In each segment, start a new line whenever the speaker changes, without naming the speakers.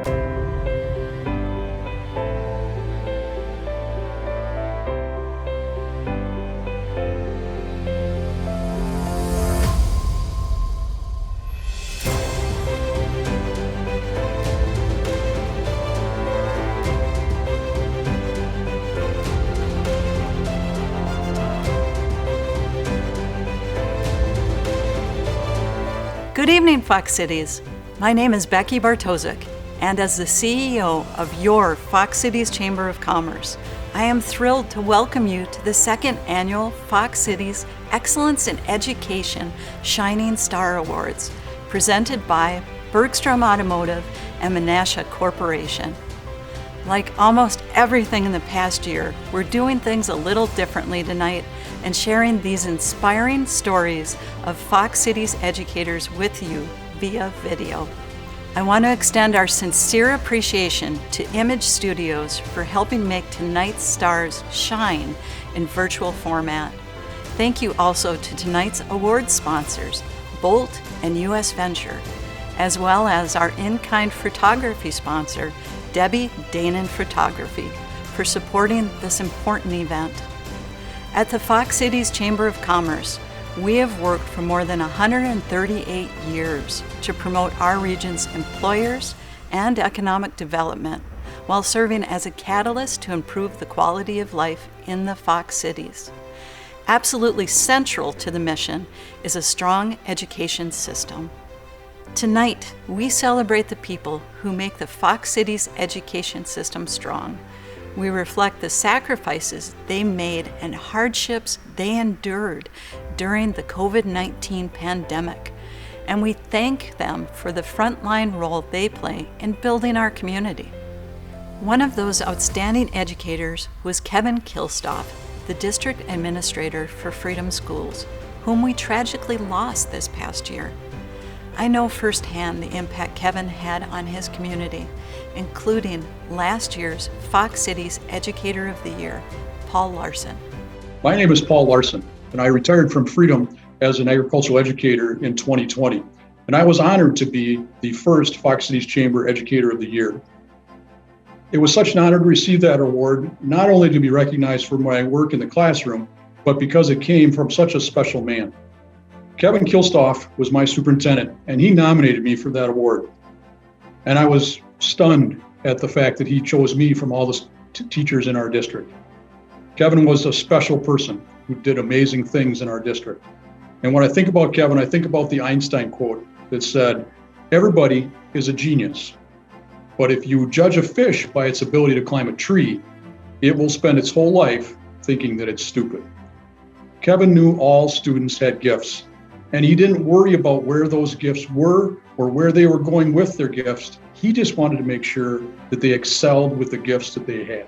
Good evening, Fox Cities. My name is Becky Bartosik, and as the CEO of your Fox Cities Chamber of Commerce, I am thrilled to welcome you to the second annual Fox Cities Excellence in Education Shining Star Awards, presented by Bergstrom Automotive and Menasha Corporation. Like almost everything in the past year, we're doing things a little differently tonight and sharing these inspiring stories of Fox Cities educators with you via video. I want to extend our sincere appreciation to Image Studios for helping make tonight's stars shine in virtual format. Thank you also to tonight's award sponsors, Bolt and US Venture, as well as our in-kind photography sponsor, Debbie Danon Photography, for supporting this important event. At the Fox Cities Chamber of Commerce, we have worked for more than 138 years to promote our region's employers and economic development while serving as a catalyst to improve the quality of life in the Fox Cities. Absolutely central to the mission is a strong education system. Tonight, we celebrate the people who make the Fox Cities education system strong. We reflect the sacrifices they made and hardships they endured during the COVID-19 pandemic, and we thank them for the frontline role they play in building our community. One of those outstanding educators was Kevin Kilstoff, the district administrator for Freedom Schools, whom we tragically lost this past year. I know firsthand the impact Kevin had on his community, including last year's Fox Cities Educator of the Year, Paul Larson.
My name is Paul Larson, and I retired from Freedom as an agricultural educator in 2020. And I was honored to be the first Fox Cities Chamber Educator of the Year. It was such an honor to receive that award, not only to be recognized for my work in the classroom, but because it came from such a special man. Kevin Kilstoff was my superintendent, and he nominated me for that award. And I was stunned at the fact that he chose me from all the teachers in our district. Kevin was a special person who did amazing things in our district. And when I think about Kevin, I think about the Einstein quote that said, "Everybody is a genius, but if you judge a fish by its ability to climb a tree, it will spend its whole life thinking that it's stupid." Kevin knew all students had gifts, and he didn't worry about where those gifts were or where they were going with their gifts. He just wanted to make sure that they excelled with the gifts that they had.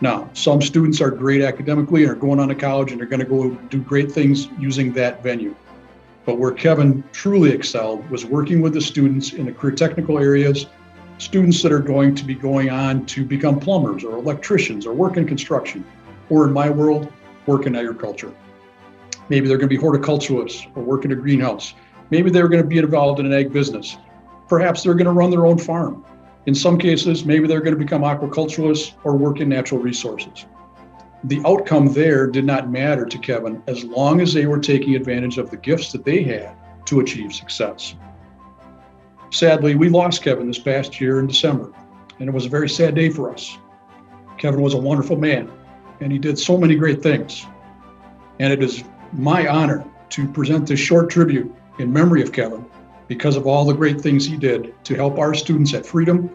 Now, some students are great academically and are going on to college and they're going to go do great things using that venue. But where Kevin truly excelled was working with the students in the career technical areas, students that are going to be going on to become plumbers or electricians or work in construction, or in my world, work in agriculture. Maybe they're going to be horticulturalists or work in a greenhouse. Maybe they're going to be involved in an ag business. Perhaps they're going to run their own farm. In some cases, maybe they're going to become aquaculturists or work in natural resources. The outcome there did not matter to Kevin as long as they were taking advantage of the gifts that they had to achieve success. Sadly, we lost Kevin this past year in December, and it was a very sad day for us. Kevin was a wonderful man, and he did so many great things. And it is my honor to present this short tribute in memory of Kevin because of all the great things he did to help our students at Freedom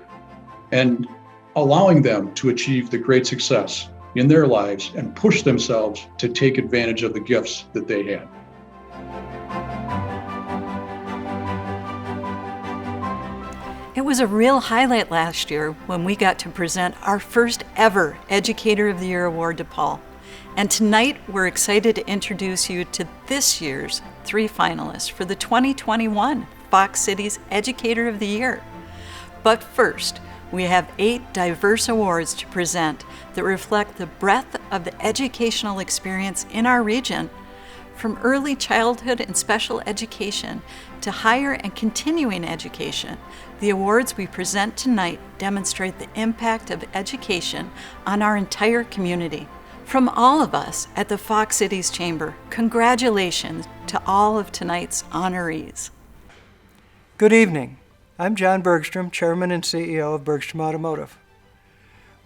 and allowing them to achieve the great success in their lives and push themselves to take advantage of the gifts that they had.
It was a real highlight last year when we got to present our first ever Educator of the Year award to Paul. And tonight, we're excited to introduce you to this year's 3 finalists for the 2021 Fox Cities Educator of the Year. But first, we have 8 diverse awards to present that reflect the breadth of the educational experience in our region, from early childhood and special education to higher and continuing education, The awards we present tonight demonstrate the impact of education on our entire community. From all of us at the Fox Cities Chamber, congratulations to all of tonight's honorees.
Good evening. I'm John Bergstrom, Chairman and CEO of Bergstrom Automotive.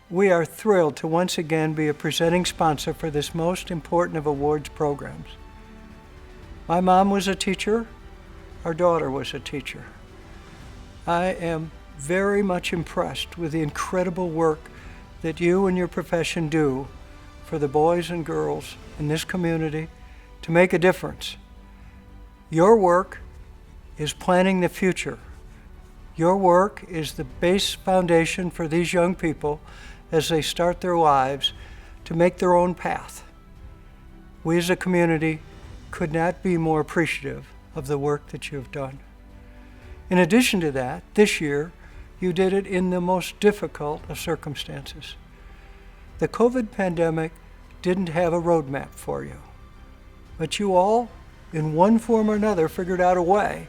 We are thrilled to once again be a presenting sponsor for this most important of awards programs. My mom was a teacher. Our daughter was a teacher. I am very much impressed with the incredible work that you and your profession do for the boys and girls in this community to make a difference. Your work is planning the future. Your work is the base foundation for these young people as they start their lives to make their own path. We as a community could not be more appreciative of the work that you've done. In addition to that, this year, you did it in the most difficult of circumstances. The COVID pandemic didn't have a roadmap for you, but you all, in one form or another, figured out a way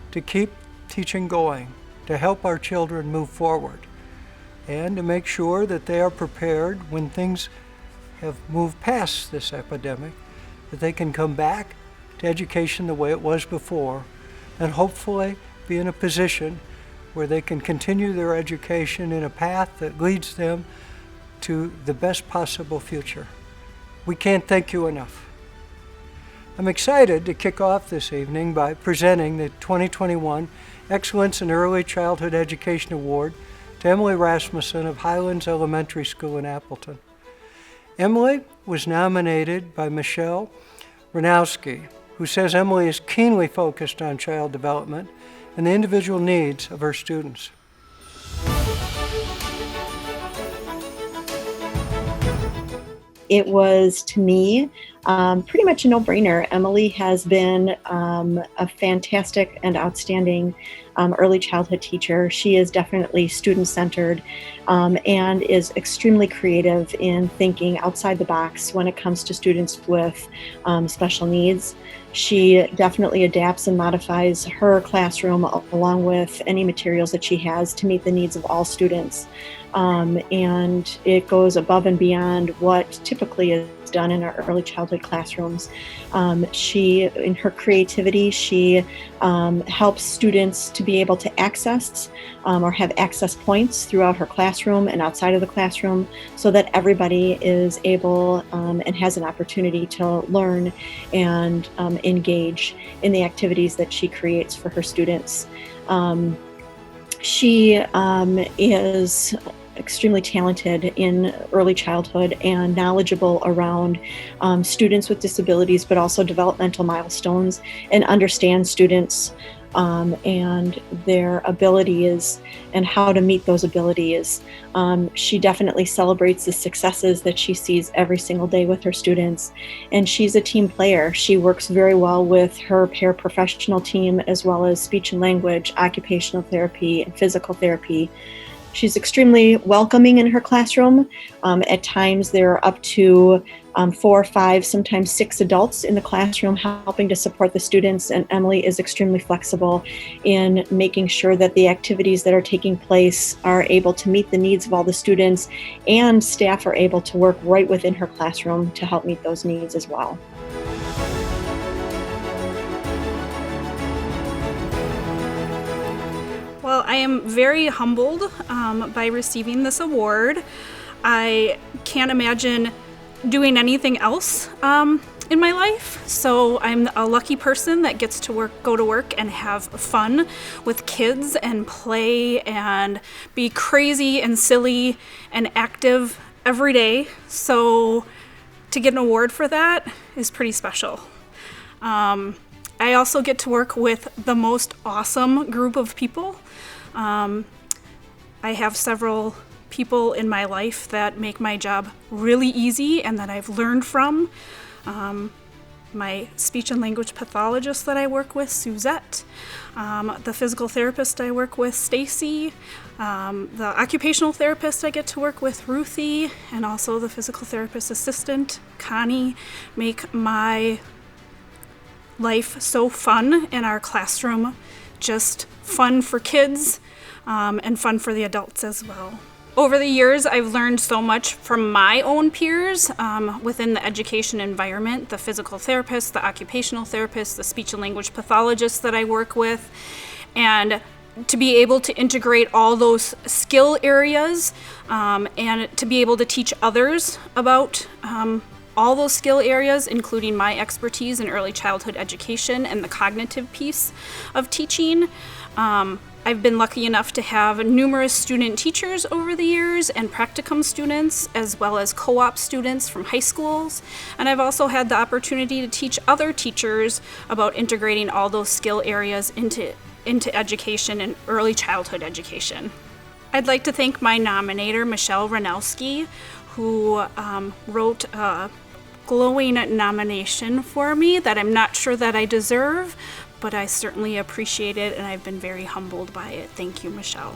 to keep teaching going, to help our children move forward, and to make sure that they are prepared when things have moved past this epidemic, that they can come back to education the way it was before, and hopefully be in a position where they can continue their education in a path that leads them to the best possible future. We can't thank you enough. I'm excited to kick off this evening by presenting the 2021 Excellence in Early Childhood Education Award to Emily Rasmussen of Highlands Elementary School in Appleton. Emily was nominated by Michelle Ranowski, who says Emily is keenly focused on child development and the individual needs of her students.
It was, to me, pretty much a no-brainer. Emily has been a fantastic and outstanding early childhood teacher. She is definitely student-centered and is extremely creative in thinking outside the box when it comes to students with special needs. She definitely adapts and modifies her classroom along with any materials that she has to meet the needs of all students. And it goes above and beyond what typically is done in our early childhood classrooms. She, in her creativity, she helps students to be able to access or have access points throughout her classroom and outside of the classroom so that everybody is able and has an opportunity to learn and engage in the activities that she creates for her students. She is extremely talented in early childhood and knowledgeable around students with disabilities, but also developmental milestones, and understands students and their abilities and how to meet those abilities. She definitely celebrates the successes that she sees every single day with her students, and she's a team player. She works very well with her paraprofessional team, as well as speech and language, occupational therapy, and physical therapy. She's extremely welcoming in her classroom. At times there are up to 4, 5, sometimes 6 adults in the classroom helping to support the students, and Emily is extremely flexible in making sure that the activities that are taking place are able to meet the needs of all the students, and staff are able to work right within her classroom to help meet those needs as well.
Well, I am very humbled by receiving this award. I can't imagine doing anything else in my life, so I'm a lucky person that gets to go to work and have fun with kids and play and be crazy and silly and active every day. So to get an award for that is pretty special. I also get to work with the most awesome group of people. I have several people in my life that make my job really easy and that I've learned from. My speech and language pathologist that I work with, Suzette, the physical therapist I work with, Stacy, the occupational therapist I get to work with, Ruthie, and also the physical therapist assistant, Connie, make my life so fun in our classroom just fun for kids and fun for the adults as well. Over the years, I've learned so much from my own peers within the education environment, the physical therapists, the occupational therapists, the speech and language pathologists that I work with, and to be able to integrate all those skill areas and to be able to teach others about all those skill areas, including my expertise in early childhood education and the cognitive piece of teaching. I've been lucky enough to have numerous student teachers over the years and practicum students, as well as co-op students from high schools. And I've also had the opportunity to teach other teachers about integrating all those skill areas into education and early childhood education. I'd like to thank my nominator, Michelle Ranowski, who wrote a glowing nomination for me that I'm not sure that I deserve, but I certainly appreciate it, and I've been very humbled by it. Thank you, Michelle.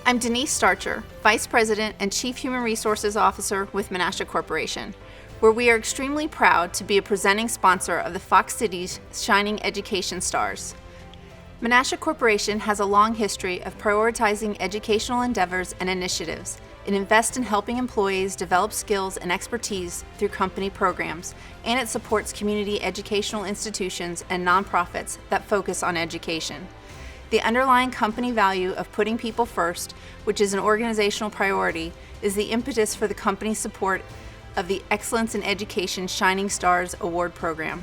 I'm Denise Starcher, Vice President and Chief Human Resources Officer with Menasha Corporation, where we are extremely proud to be a presenting sponsor of the Fox Cities Shining Education Stars. Menasha Corporation has a long history of prioritizing educational endeavors and initiatives. It invests in helping employees develop skills and expertise through company programs, and it supports community educational institutions and nonprofits that focus on education. The underlying company value of putting people first, which is an organizational priority, is the impetus for the company's support of the Excellence in Education Shining Stars Award Program.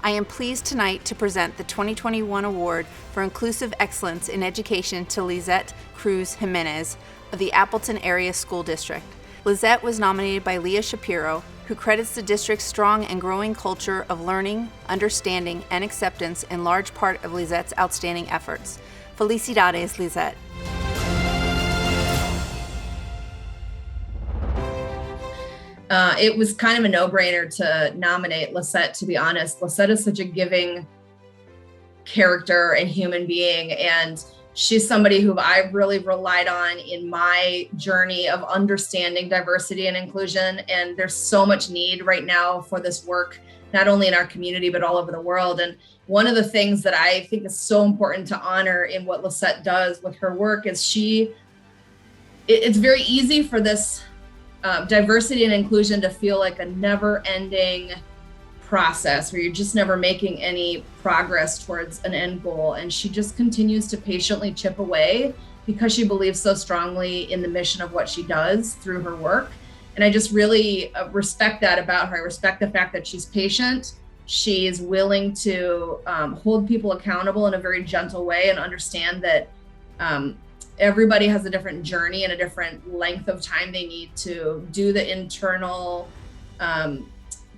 I am pleased tonight to present the 2021 Award for Inclusive Excellence in Education to Lizette Cruz Jimenez of the Appleton Area School District. Lizette was nominated by Leah Shapiro, who credits the district's strong and growing culture of learning, understanding, and acceptance in large part of Lizette's outstanding efforts. Felicidades, Lizette.
It was kind of a no-brainer to nominate Lisette, to be honest. Lisette is such a giving character and human being, and she's somebody who I've really relied on in my journey of understanding diversity and inclusion. And there's so much need right now for this work, not only in our community, but all over the world. And one of the things that I think is so important to honor in what Lisette does with her work is it's very easy for this diversity and inclusion to feel like a never-ending process where you're just never making any progress towards an end goal. And she just continues to patiently chip away because she believes so strongly in the mission of what she does through her work. And I just really respect that about her. I respect the fact that she's patient. She's willing to hold people accountable in a very gentle way and understand that everybody has a different journey and a different length of time they need to do the internal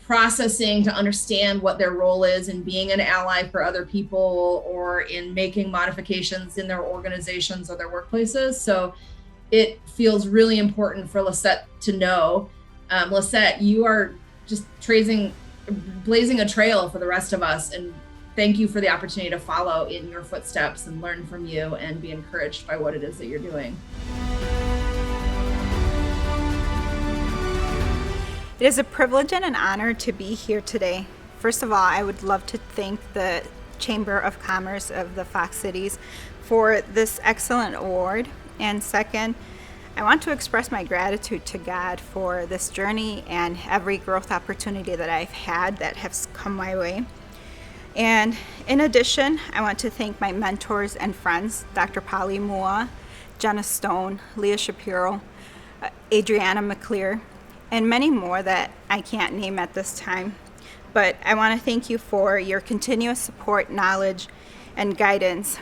processing to understand what their role is in being an ally for other people or in making modifications in their organizations or their workplaces. So it feels really important for Lisette to know, Lisette, you are just blazing a trail for the rest of us. And thank you for the opportunity to follow in your footsteps and learn from you and be encouraged by what it is that you're doing.
It is a privilege and an honor to be here today. First of all, I would love to thank the Chamber of Commerce of the Fox Cities for this excellent award. And second, I want to express my gratitude to God for this journey and every growth opportunity that I've had that has come my way. And in addition, I want to thank my mentors and friends, Dr. Polly Mua, Jenna Stone, Leah Shapiro, Adriana McClear, and many more that I can't name at this time. But I want to thank you for your continuous support, knowledge, and guidance.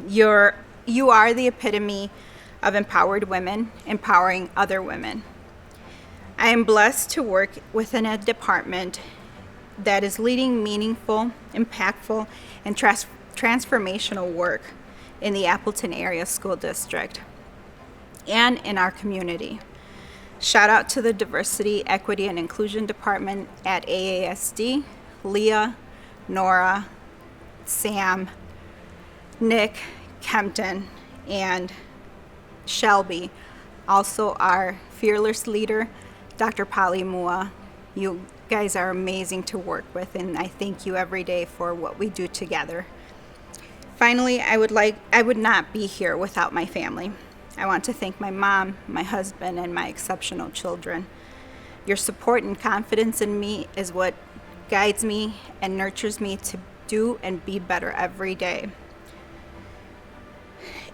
You are the epitome of empowered women, empowering other women. I am blessed to work within a department that is leading meaningful, impactful, and transformational work in the Appleton Area School District and in our community. Shout out to the Diversity, Equity, and Inclusion Department at AASD, Leah, Nora, Sam, Nick, Kempton, and Shelby. Also our fearless leader, Dr. Polly Mua. You guys are amazing to work with, and I thank you every day for what we do together. Finally, I would not be here without my family. I want to thank my mom, my husband, and my exceptional children. Your support and confidence in me is what guides me and nurtures me to do and be better every day.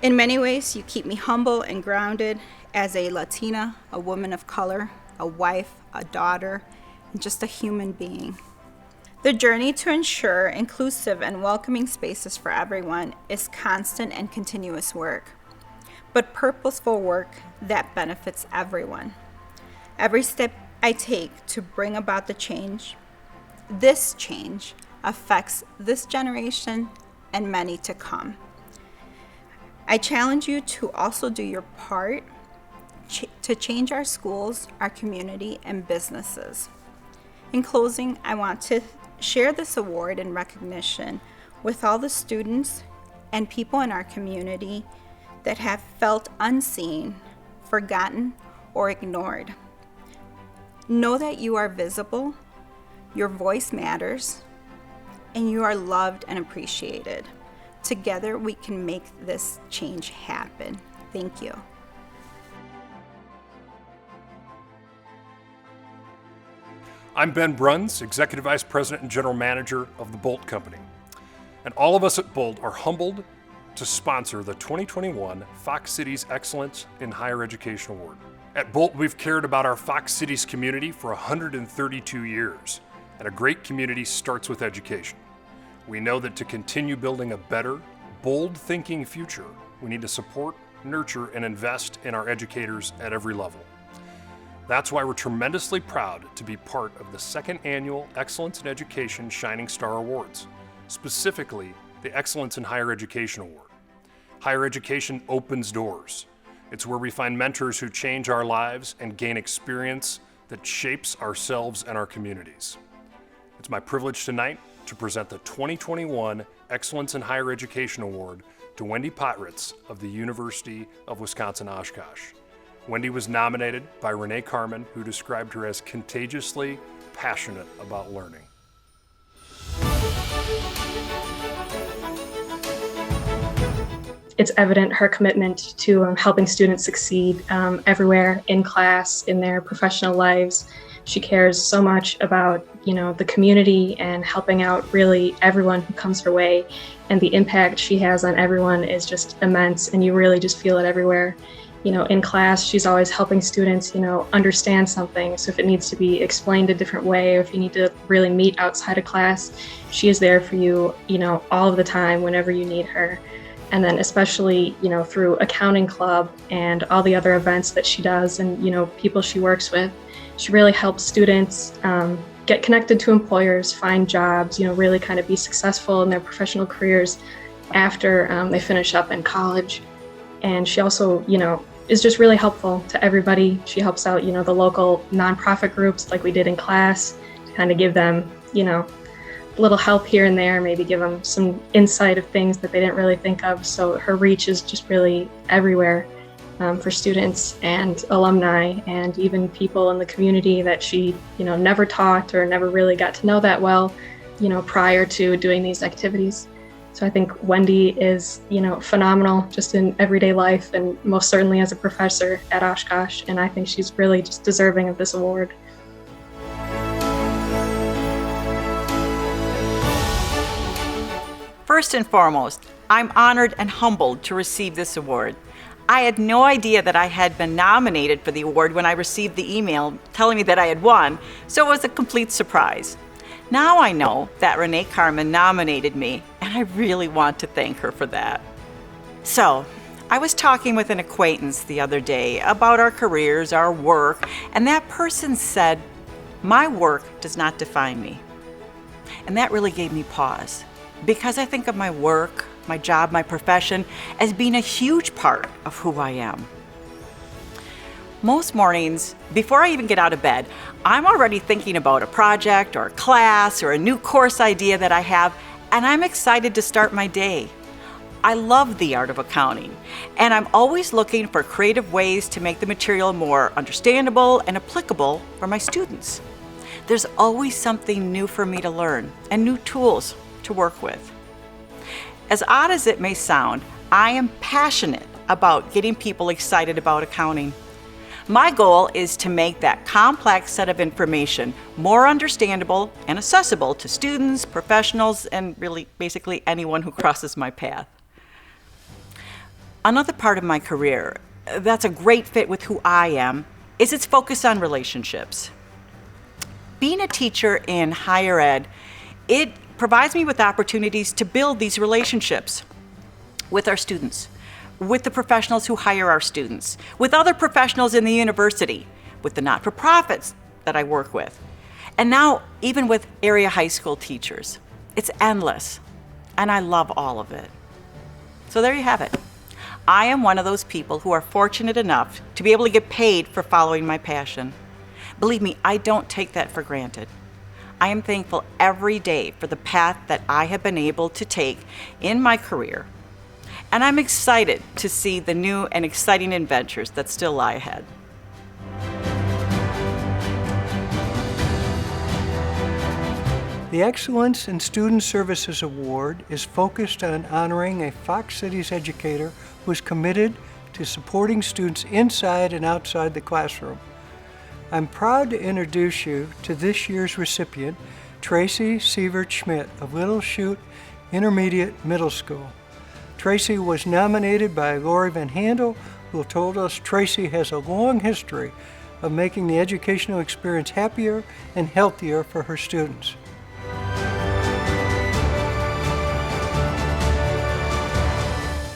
In many ways, you keep me humble and grounded as a Latina, a woman of color, a wife, a daughter, and just a human being. The journey to ensure inclusive and welcoming spaces for everyone is constant and continuous work, but purposeful work that benefits everyone. Every step I take to bring about this change affects this generation and many to come. I challenge you to also do your part to change our schools, our community, and businesses. In closing, I want to share this award in recognition with all the students and people in our community that have felt unseen, forgotten, or ignored. Know that you are visible, your voice matters, and you are loved and appreciated. Together, we can make this change happen. Thank you.
I'm Ben Bruns, Executive Vice President and General Manager of the Bolt Company. And all of us at Bolt are humbled to sponsor the 2021 Fox Cities Excellence in Higher Education Award. At Bolt, we've cared about our Fox Cities community for 132 years, and a great community starts with education. We know that to continue building a better, bold thinking future, we need to support, nurture, and invest in our educators at every level. That's why we're tremendously proud to be part of the second annual Excellence in Education Shining Star Awards, specifically the Excellence in Higher Education Award. Higher education opens doors. It's where we find mentors who change our lives and gain experience that shapes ourselves and our communities. It's my privilege tonight to present the 2021 Excellence in Higher Education Award to Wendy Potritz of the University of Wisconsin-Oshkosh. Wendy was nominated by Renee Carmen, who described her as contagiously passionate about learning.
It's evident her commitment to helping students succeed everywhere in class, in their professional lives. She cares so much about, the community and helping out really everyone who comes her way. And the impact she has on everyone is just immense, and you really just feel it everywhere. In class, she's always helping students, understand something. So if it needs to be explained a different way, or if you need to really meet outside of class, she is there for you, all of the time whenever you need her. And then especially, through accounting club and all the other events that she does and, people she works with, she really helps students get connected to employers, find jobs, really kind of be successful in their professional careers after they finish up in college. And she also, is just really helpful to everybody. She helps out, the local nonprofit groups like we did in class to kind of give them, little help here and there, maybe give them some insight of things that they didn't really think of. So her reach is just really everywhere for students and alumni and even people in the community that she, never taught or never really got to know that well, prior to doing these activities. So I think Wendy is, phenomenal just in everyday life and most certainly as a professor at Oshkosh. And I think she's really just deserving of this award.
First and foremost, I'm honored and humbled to receive this award. I had no idea that I had been nominated for the award when I received the email telling me that I had won, so it was a complete surprise. Now I know that Renee Carmen nominated me, and I really want to thank her for that. So, I was talking with an acquaintance the other day about our careers, our work, and that person said, "My work does not define me." And that really gave me pause, because I think of my work, my job, my profession as being a huge part of who I am. Most mornings, before I even get out of bed, I'm already thinking about a project or a class or a new course idea that I have, and I'm excited to start my day. I love the art of accounting, and I'm always looking for creative ways to make the material more understandable and applicable for my students. there's always something new for me to learn and new tools to work with. As odd as it may sound, I am passionate about getting people excited about accounting. My goal is to make that complex set of information more understandable and accessible to students, professionals, and really basically anyone who crosses my path. Another part of my career that's a great fit with who I am is its focus on relationships. Being a teacher in higher ed, it provides me with opportunities to build these relationships with our students, with the professionals who hire our students, with other professionals in the university, with the not-for-profits that I work with, and now even with area high school teachers. It's endless, and I love all of it. So there you have it. I am one of those people who are fortunate enough to be able to get paid for following my passion. Believe me, I don't take that for granted. I am thankful every day for the path that I have been able to take in my career. And I'm excited to see the new and exciting adventures that still lie ahead.
The Excellence in Student Services Award is focused on honoring a Fox Cities educator who is committed to supporting students inside and outside the classroom. I'm proud to introduce you to this year's recipient, Tracy Sievert-Schmidt of Little Chute Intermediate Middle School. Tracy was nominated by Lori Van Handel, who told us Tracy has a long history of making the educational experience happier and healthier for her students.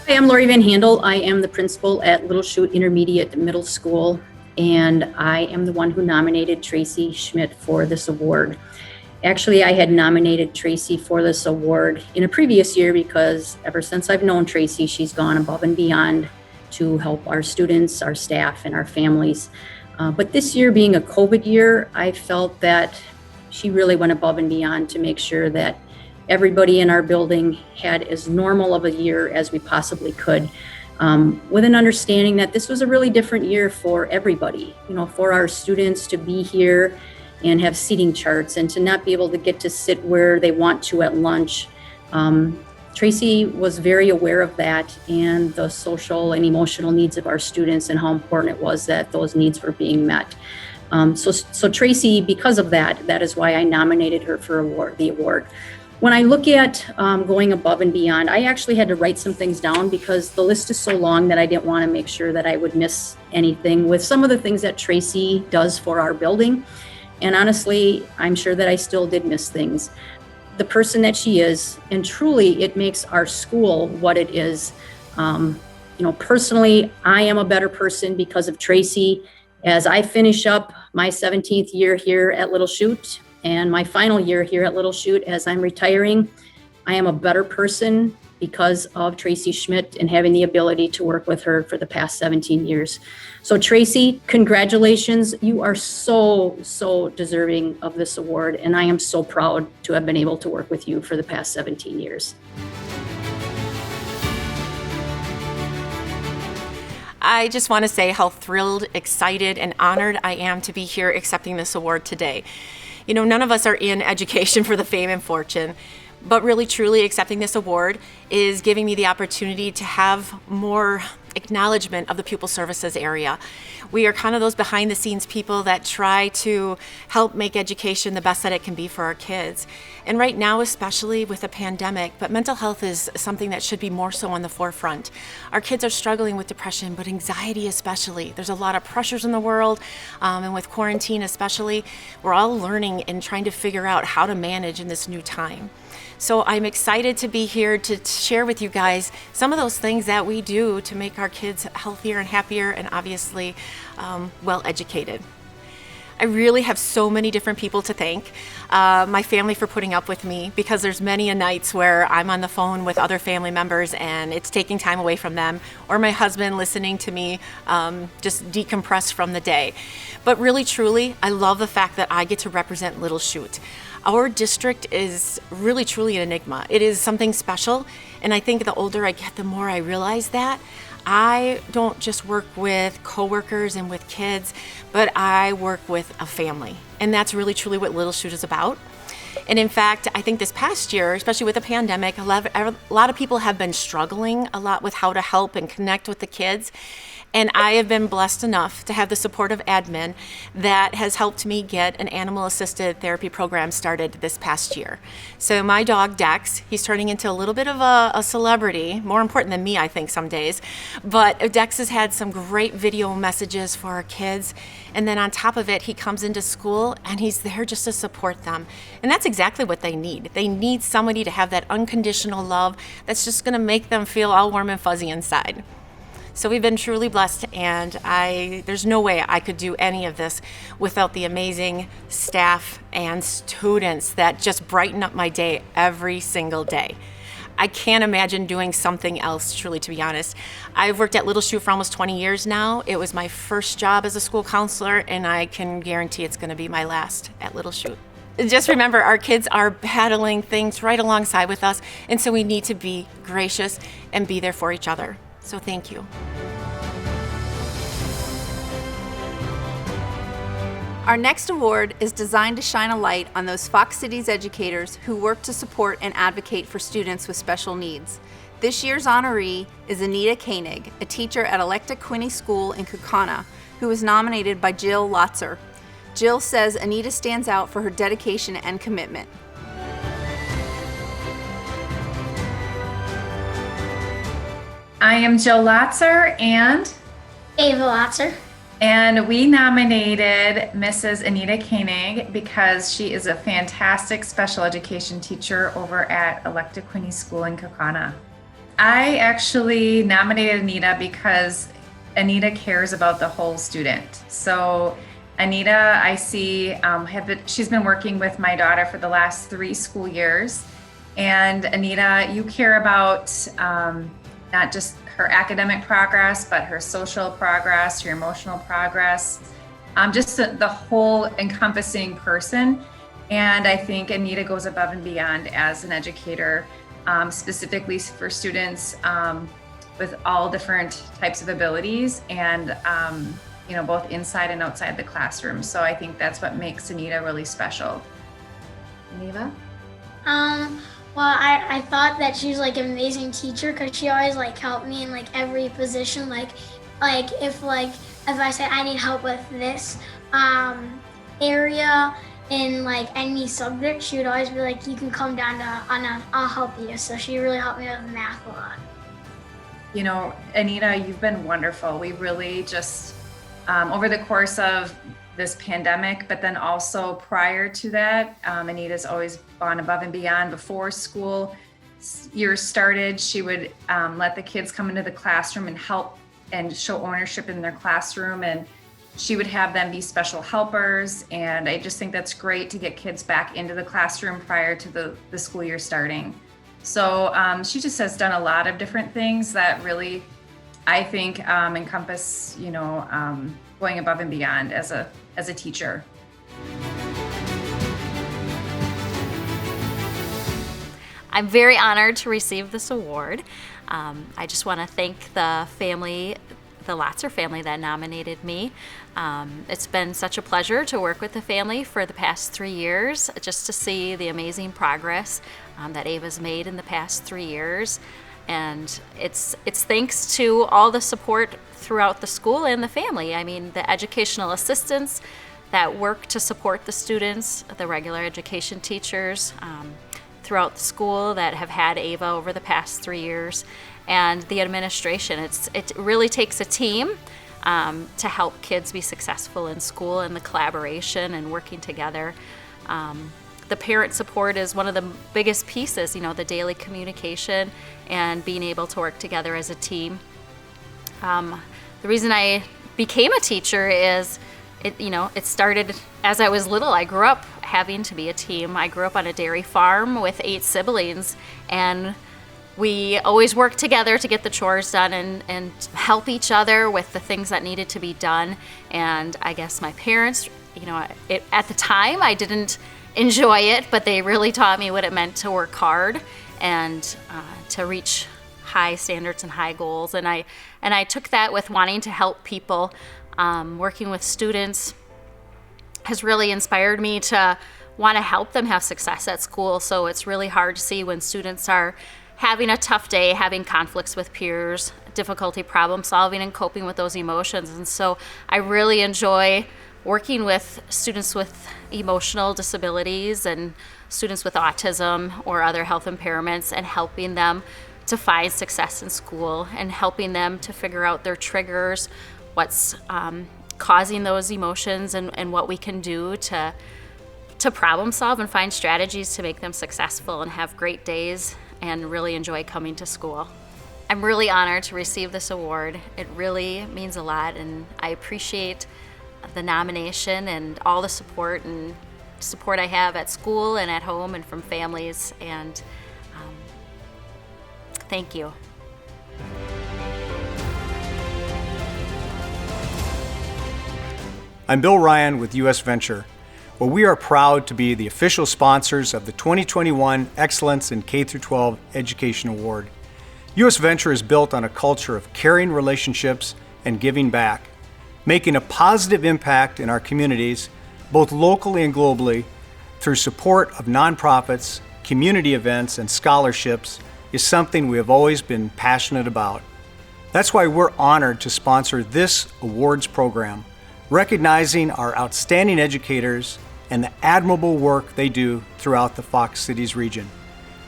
Hi, I'm Lori Van Handel. I am the principal at Little Chute Intermediate Middle School, and I am the one who nominated Tracy Schmidt for this award. Actually, I had nominated Tracy for this award in a previous year because ever since I've known Tracy, she's gone above and beyond to help our students, our staff, and our families. But this year being a COVID year, I felt that she really went above and beyond to make sure that everybody in our building had as normal of a year as we possibly could, with an understanding that this was a really different year for everybody, for our students to be here and have seating charts and to not be able to get to sit where they want to at lunch. Tracy was very aware of that and the social and emotional needs of our students and how important it was that those needs were being met. So Tracy, because of that is why I nominated her for the award. When I look at going above and beyond, I actually had to write some things down because the list is so long that I didn't want to make sure that I would miss anything with some of the things that Tracy does for our building. And honestly, I'm sure that I still did miss things. The person that she is, and truly it makes our school what it is. Personally, I am a better person because of Tracy. As I finish up my 17th year here at Little Chute and my final year here at Little Chute as I'm retiring, I am a better person because of Tracy Schmidt and having the ability to work with her for the past 17 years. So Tracy, congratulations. You are so deserving of this award, and I am so proud to have been able to work with you for the past 17 years.
I just want to say how thrilled, excited, and honored I am to be here accepting this award today. None of us are in education for the fame and fortune, but really truly accepting this award is giving me the opportunity to have more acknowledgement of the pupil services area. We are kind of those behind the scenes people that try to help make education the best that it can be for our kids. And right now, especially with the pandemic, but mental health is something that should be more so on the forefront. Our kids are struggling with depression, but anxiety especially. There's a lot of pressures in the world, and with quarantine especially, we're all learning and trying to figure out how to manage in this new time. So I'm excited to be here to share with you guys some of those things that we do to make our kids healthier and happier and obviously well educated. I really have so many different people to thank. My family for putting up with me, because there's many a nights where I'm on the phone with other family members and it's taking time away from them, or my husband listening to me just decompress from the day. But really, truly, I love the fact that I get to represent Little Chute. Our district is really, truly an enigma. It is something special, and I think the older I get, the more I realize that. I don't just work with coworkers and with kids, but I work with a family. And that's really truly what Little Shoot is about. And in fact, I think this past year, especially with the pandemic, a lot of people have been struggling a lot with how to help and connect with the kids. And I have been blessed enough to have the support of admin that has helped me get an animal-assisted therapy program started this past year. So my dog, Dex, he's turning into a little bit of a celebrity, more important than me, I think, some days. But Dex has had some great video messages for our kids. And then on top of it, he comes into school and he's there just to support them. And that's exactly what they need. They need somebody to have that unconditional love that's just gonna make them feel all warm and fuzzy inside. So we've been truly blessed, and there's no way I could do any of this without the amazing staff and students that just brighten up my day every single day. I can't imagine doing something else, truly, to be honest. I've worked at Little Shoot for almost 20 years now. It was my first job as a school counselor, and I can guarantee it's gonna be my last at Little Shoot. Just remember, our kids are battling things right alongside with us, and so we need to be gracious and be there for each other. So thank you.
Our next award is designed to shine a light on those Fox Cities educators who work to support and advocate for students with special needs. This year's honoree is Anita Koenig, a teacher at Electa Quinney School in Kaukauna, who was nominated by Jill Lotzer. Jill says Anita stands out for her dedication and commitment.
I am Jill Lotzer and
Ava Lotzer.
And we nominated Mrs. Anita Koenig because she is a fantastic special education teacher over at Electa Quinney School in Kaukauna. I actually nominated Anita because Anita cares about the whole student. So Anita, I see, she's been working with my daughter for the last 3 school years. And Anita, you care about not just her academic progress, but her social progress, her emotional progress, just the whole encompassing person. And I think Anita goes above and beyond as an educator, specifically for students with all different types of abilities and, both inside and outside the classroom. So I think that's what makes Anita really special. Neva?
Well, I thought that she was like an amazing teacher because she always like helped me in like every position. Like if I said I need help with this area in like any subject, she would always be like, you can come down to I'll help you. So she really helped me with math a lot.
Anita, you've been wonderful. We really just over the course of this pandemic, but then also prior to that, Anita's always gone above and beyond. Before school years started, she would let the kids come into the classroom and help and show ownership in their classroom, and she would have them be special helpers. And I just think that's great to get kids back into the classroom prior to the school year starting. So she just has done a lot of different things that really, I think, encompass, going above and beyond as a teacher.
I'm very honored to receive this award. I just want to thank the Lotzer family that nominated me. It's been such a pleasure to work with the family for the past 3 years, just to see the amazing progress that Ava's made in the past 3 years. And it's thanks to all the support throughout the school and the family. I mean, the educational assistants that work to support the students, the regular education teachers throughout the school that have had Ava over the past 3 years, and the administration. It really takes a team to help kids be successful in school, and the collaboration and working together. The parent support is one of the biggest pieces, the daily communication and being able to work together as a team. The reason I became a teacher is it started as I was little. I grew up having to be a team. I grew up on a dairy farm with 8 siblings, and we always worked together to get the chores done and help each other with the things that needed to be done. And I guess my parents, at the time I didn't enjoy it, but they really taught me what it meant to work hard and to reach high standards and high goals. And I took that with wanting to help people. Working with students has really inspired me to want to help them have success at school. So it's really hard to see when students are having a tough day, having conflicts with peers, difficulty problem solving and coping with those emotions. And so I really enjoy working with students with emotional disabilities and students with autism or other health impairments, and helping them to find success in school and helping them to figure out their triggers, what's causing those emotions, and what we can do to problem solve and find strategies to make them successful and have great days and really enjoy coming to school. I'm really honored to receive this award. It really means a lot, and I appreciate the nomination and all the support I have at school and at home and from families, and thank you.
I'm Bill Ryan with US Venture, where we are proud to be the official sponsors of the 2021 Excellence in K-12 Education Award. US Venture is built on a culture of caring relationships and giving back. Making a positive impact in our communities, both locally and globally, through support of nonprofits, community events, and scholarships is something we have always been passionate about. That's why we're honored to sponsor this awards program, recognizing our outstanding educators and the admirable work they do throughout the Fox Cities region.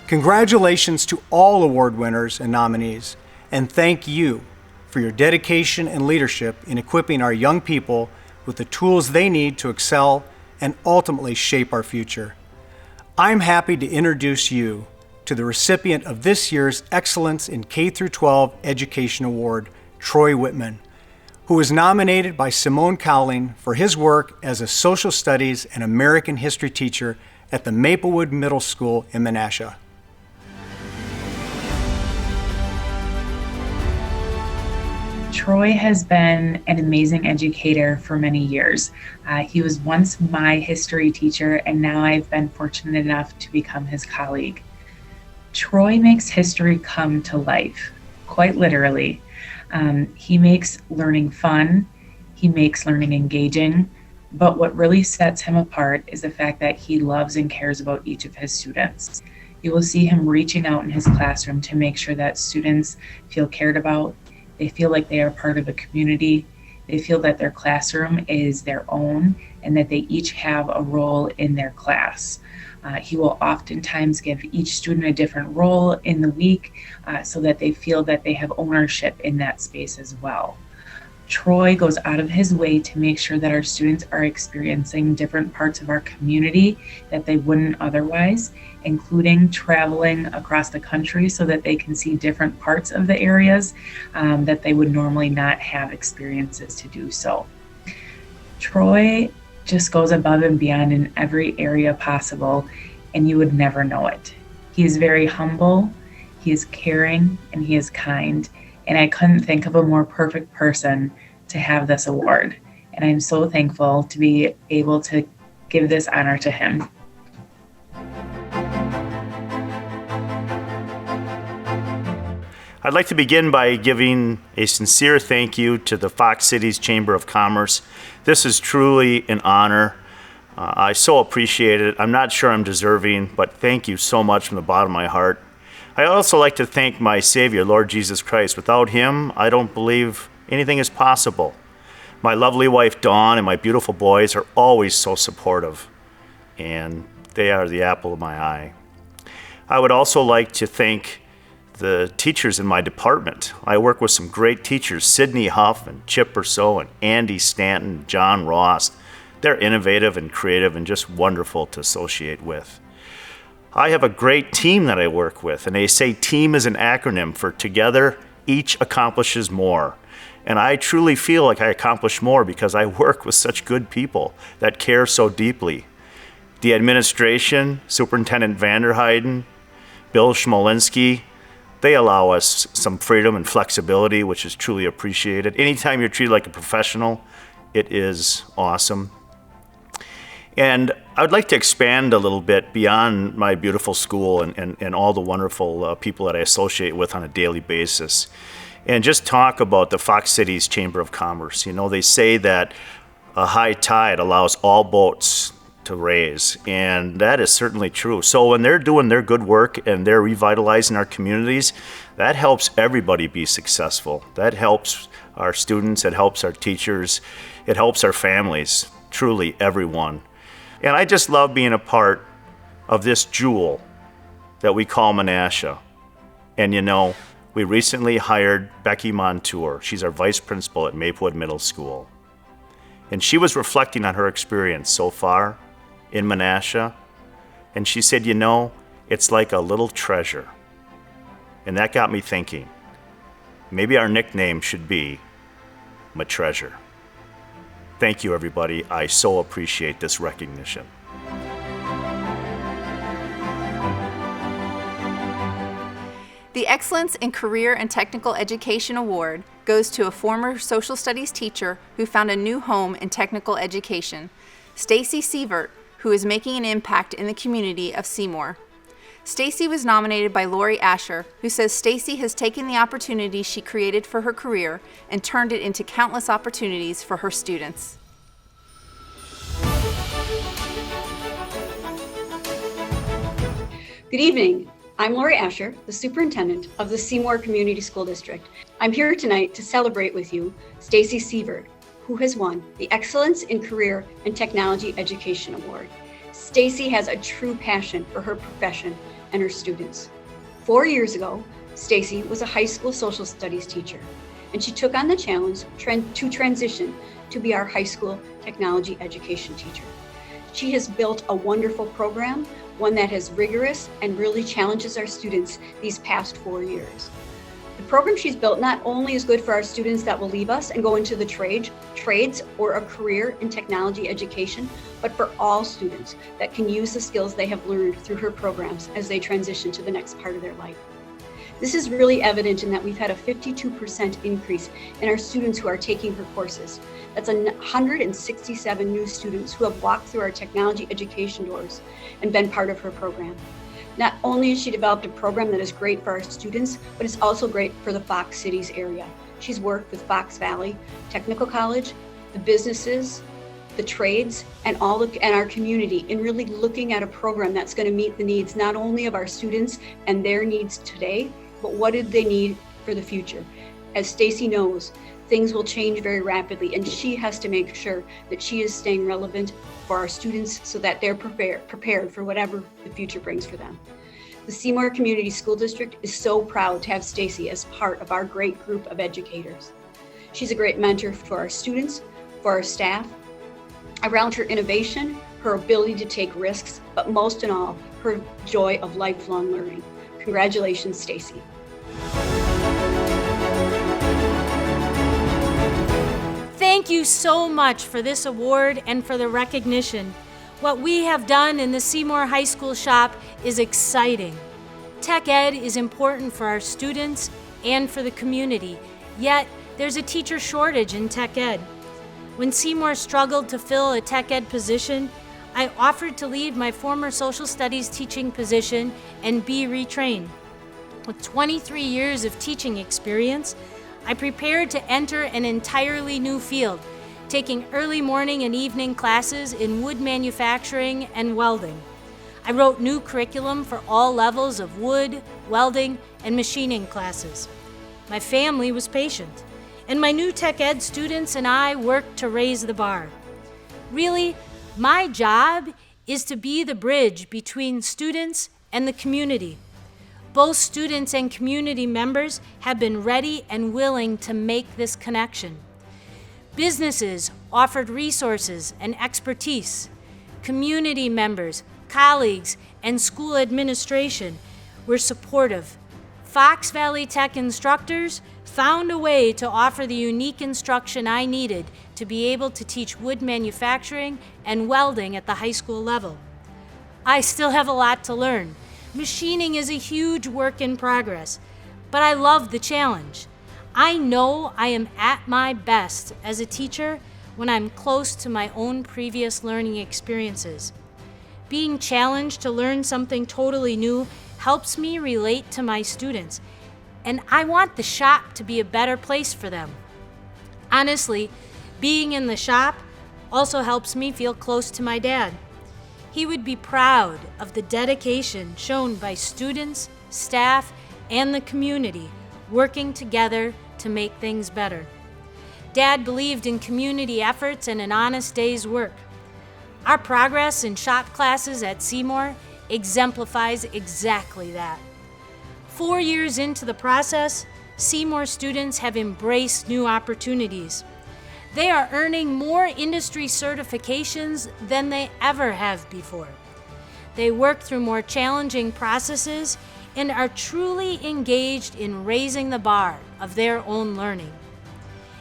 Congratulations to all award winners and nominees, and thank you for your dedication and leadership in equipping our young people with the tools they need to excel and ultimately shape our future. I'm happy to introduce you to the recipient of this year's Excellence in K-12 Education Award, Troy Whitman, who was nominated by Simone Cowling for his work as a social studies and American history teacher at the Maplewood Middle School in Menasha.
Troy has been an amazing educator for many years. He was once my history teacher, and now I've been fortunate enough to become his colleague. Troy makes history come to life, quite literally. He makes learning fun, he makes learning engaging, but what really sets him apart is the fact that he loves and cares about each of his students. You will see him reaching out in his classroom to make sure that students feel cared about, they feel like they are part of a community, they feel that their classroom is their own, and that they each have a role in their class. He will oftentimes give each student a different role in the week so that they feel that they have ownership in that space as well. Troy goes out of his way to make sure that our students are experiencing different parts of our community that they wouldn't otherwise, including traveling across the country so that they can see different parts of the areas that they would normally not have experiences to do so. Troy just goes above and beyond in every area possible, and you would never know it. He is very humble, he is caring, and he is kind, and I couldn't think of a more perfect person to have this award. And I'm so thankful to be able to give this honor to him.
I'd like to begin by giving a sincere thank you to the Fox Cities Chamber of Commerce. This is truly an honor. I so appreciate it. I'm not sure I'm deserving, but thank you so much from the bottom of my heart. I also like to thank my Savior, Lord Jesus Christ. Without him, I don't believe anything is possible. My lovely wife, Dawn, and my beautiful boys are always so supportive, and they are the apple of my eye. I would also like to thank the teachers in my department. I work with some great teachers, Sydney Huff and Chip Urso and Andy Stanton, John Ross. They're innovative and creative and just wonderful to associate with. I have a great team that I work with, and they say team is an acronym for together, each accomplishes more. And I truly feel like I accomplish more because I work with such good people that care so deeply. The administration, Superintendent Vanderheiden, Bill Schmolinski, they allow us some freedom and flexibility, which is truly appreciated. Anytime you're treated like a professional, it is awesome. And I would like to expand a little bit beyond my beautiful school and all the wonderful people that I associate with on a daily basis, and just talk about the Fox Cities Chamber of Commerce. You know, they say that a high tide allows all boats to raise, and that is certainly true. So when they're doing their good work and they're revitalizing our communities, that helps everybody be successful. That helps our students, it helps our teachers, it helps our families, truly everyone. And I just love being a part of this jewel that we call Menasha. And you know, we recently hired Becky Montour. She's our vice principal at Maplewood Middle School. And she was reflecting on her experience so far in Menasha, and she said, you know, it's like a little treasure. And that got me thinking, maybe our nickname should be Ma-Treasure. Thank you, everybody. I so appreciate this recognition.
The Excellence in Career and Technical Education Award goes to a former social studies teacher who found a new home in technical education, Stacy Sievert, who is making an impact in the community of Seymour. Stacy was nominated by Lori Asher, who says Stacy has taken the opportunity she created for her career and turned it into countless opportunities for her students.
Good evening. I'm Lori Asher, the superintendent of the Seymour Community School District. I'm here tonight to celebrate with you Stacy Sievert, who has won the Excellence in Career and Technology Education Award. Stacy has a true passion for her profession and her students. 4 years ago, Stacy was a high school social studies teacher, and she took on the challenge to transition to be our high school technology education teacher. She has built a wonderful program, one that is rigorous and really challenges our students these past 4 years. The program she's built not only is good for our students that will leave us and go into the trades or a career in technology education, but for all students that can use the skills they have learned through her programs as they transition to the next part of their life. This is really evident in that we've had a 52% increase in our students who are taking her courses. That's 167 new students who have walked through our technology education doors and been part of her program. Not only has she developed a program that is great for our students, but it's also great for the Fox Cities area. She's worked with Fox Valley Technical College, the businesses, the trades, and our community in really looking at a program that's going to meet the needs not only of our students and their needs today, but what did they need for the future. As Stacy knows, things will change very rapidly, and she has to make sure that she is staying relevant for our students so that they're prepared for whatever the future brings for them. The Seymour Community School District is so proud to have Stacy as part of our great group of educators. She's a great mentor for our students, for our staff, around her innovation, her ability to take risks, but most in all, her joy of lifelong learning. Congratulations, Stacy.
Thank you so much for this award and for the recognition. What we have done in the Seymour High School shop is exciting. Tech Ed is important for our students and for the community, yet there's a teacher shortage in Tech Ed. When Seymour struggled to fill a Tech Ed position, I offered to leave my former social studies teaching position and be retrained. With 23 years of teaching experience, I prepared to enter an entirely new field, taking early morning and evening classes in wood manufacturing and welding. I wrote new curriculum for all levels of wood, welding, and machining classes. My family was patient, and my new Tech Ed students and I worked to raise the bar. Really, my job is to be the bridge between students and the community. Both students and community members have been ready and willing to make this connection. Businesses offered resources and expertise. Community members, colleagues, and school administration were supportive. Fox Valley Tech instructors found a way to offer the unique instruction I needed to be able to teach wood manufacturing and welding at the high school level. I still have a lot to learn. Machining is a huge work in progress, but I love the challenge. I know I am at my best as a teacher when I'm close to my own previous learning experiences. Being challenged to learn something totally new helps me relate to my students, and I want the shop to be a better place for them. Honestly, being in the shop also helps me feel close to my dad. He would be proud of the dedication shown by students, staff, and the community working together to make things better. Dad believed in community efforts and an honest day's work. Our progress in shop classes at Seymour exemplifies exactly that. 4 years into the process, Seymour students have embraced new opportunities. They are earning more industry certifications than they ever have before. They work through more challenging processes and are truly engaged in raising the bar of their own learning.